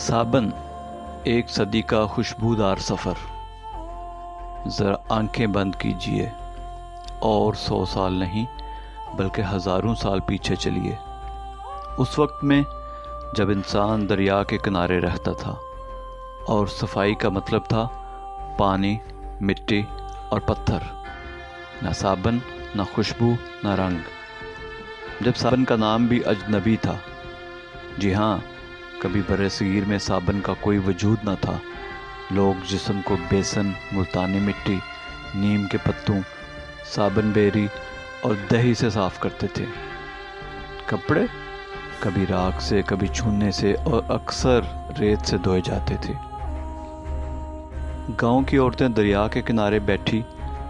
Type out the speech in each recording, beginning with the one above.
साबन एक सदी का खुशबूदार सफ़र। ज़रा आंखें बंद कीजिए और 100 साल नहीं बल्कि हज़ारों साल पीछे चलिए। उस वक्त में जब इंसान दरिया के किनारे रहता था और सफाई का मतलब था पानी, मिट्टी और पत्थर। न साबन, न खुशबू, न रंग। जब साबन का नाम भी अजनबी था। जी हाँ, कभी बरसगीर में साबन का कोई वजूद न था। लोग जिस्म को बेसन, मुल्तानी मिट्टी, नीम के पत्तों, साबन बेरी और दही से साफ करते थे। कपड़े कभी राख से, कभी छूने से और अक्सर रेत से धोए जाते थे। गांव की औरतें दरिया के किनारे बैठी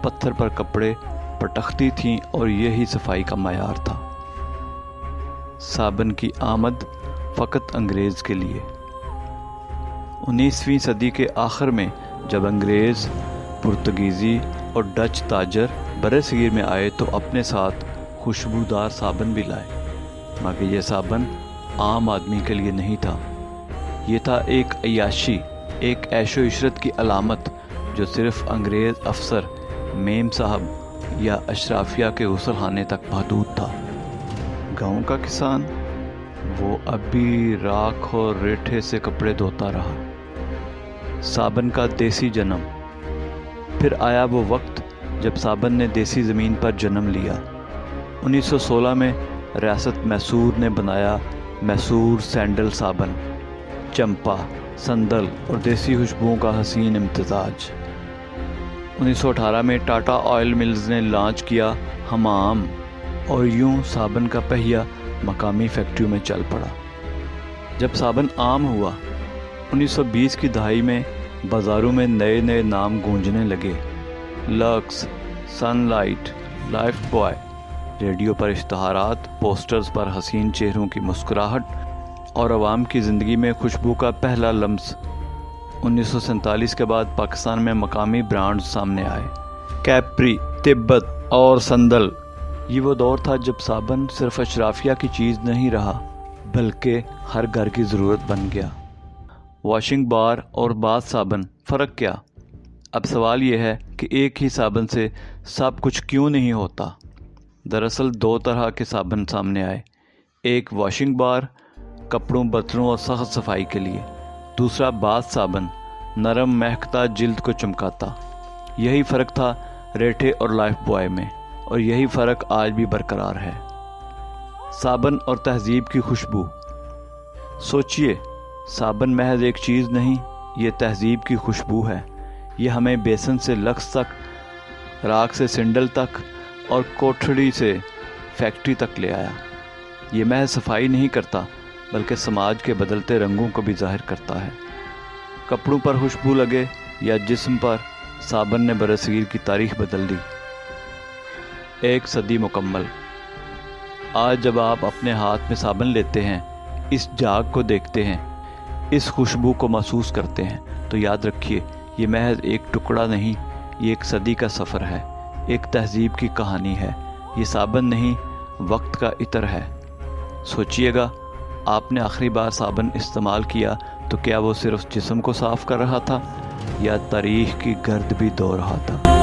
पत्थर पर कपड़े पटखती थीं और यही सफाई का मायार था। साबन की आमद फ़कत अंग्रेज़ के लिए। 19वीं सदी के आखिर में जब अंग्रेज़, पुर्तगीज़ी और डच ताजर बरसगीर में आए तो अपने साथ खुशबूदार साबन भी लाए। मगर यह साबन आम आदमी के लिए नहीं था। ये था एक अय्याशी, एक ऐशो इशरत की अलामत जो सिर्फ़ अंग्रेज़ अफसर, मेम साहब या अशराफिया के गुसलखाने तक महदूद था। गाँव का किसान वो अब भी राख और रेठे से कपड़े धोता रहा। साबन का देसी जन्म। फिर आया वो वक्त जब साबन ने देसी ज़मीन पर जन्म लिया। 1916 में रियासत मैसूर ने बनाया मैसूर सैंडल साबन। चंपा, संदल और देसी खुशबुओं का हसीन इम्तिजाज। 1918 में टाटा ऑयल मिल्स ने लॉन्च किया हमाम और यूं साबन का पहिया मकामी फैक्ट्रियों में चल पड़ा। जब साबन आम हुआ 1920 की दहाई में बाज़ारों में नए नए नाम गूंजने लगे। Lux, sunlight, life boy. Radio पर इश्तहारात, पोस्टर्स पर हसीन चेहरों की मुस्कुराहट और आवाम की ज़िंदगी में खुशबू का पहला लम्स। 1947 के बाद पाकिस्तान में मकामी ब्रांड्स सामने आए। कैप्री, तिब्बत और संदल। ये वो दौर था जब साबन सिर्फ अशराफिया की चीज़ नहीं रहा बल्कि हर घर की ज़रूरत बन गया। वॉशिंग बार और बाथ साबन, फ़र्क क्या? अब सवाल यह है कि एक ही साबन से सब कुछ क्यों नहीं होता। दरअसल दो तरह के साबन सामने आए। एक वॉशिंग बार, कपड़ों, बर्तनों और सख्त सफाई के लिए। दूसरा बाथ साबन, नरम महकता, जिल्द को चमकाता। यही फ़र्क था रेठे और लाइफ बॉय में और यही फ़र्क आज भी बरकरार है। साबन और तहज़ीब की खुशबू। सोचिए, साबन महज एक चीज़ नहीं, ये तहज़ीब की खुशबू है। ये हमें बेसन से लक्स तक, राख से सिंडल तक और कोठड़ी से फैक्ट्री तक ले आया। ये महज सफाई नहीं करता बल्कि समाज के बदलते रंगों को भी ज़ाहिर करता है। कपड़ों पर खुशबू लगे या जिस्म पर, साबन ने बरसगीर की तारीख बदल दी। एक सदी मुकम्मल। आज जब आप अपने हाथ में साबन लेते हैं, इस झाग को देखते हैं, इस खुशबू को महसूस करते हैं, तो याद रखिए ये महज एक टुकड़ा नहीं, ये एक सदी का सफ़र है, एक तहज़ीब की कहानी है। ये साबन नहीं, वक्त का इतर है। सोचिएगा, आपने आखिरी बार साबन इस्तेमाल किया तो क्या वो सिर्फ जिस्म को साफ़ कर रहा था या तारीख़ की गर्द भी धो रहा था।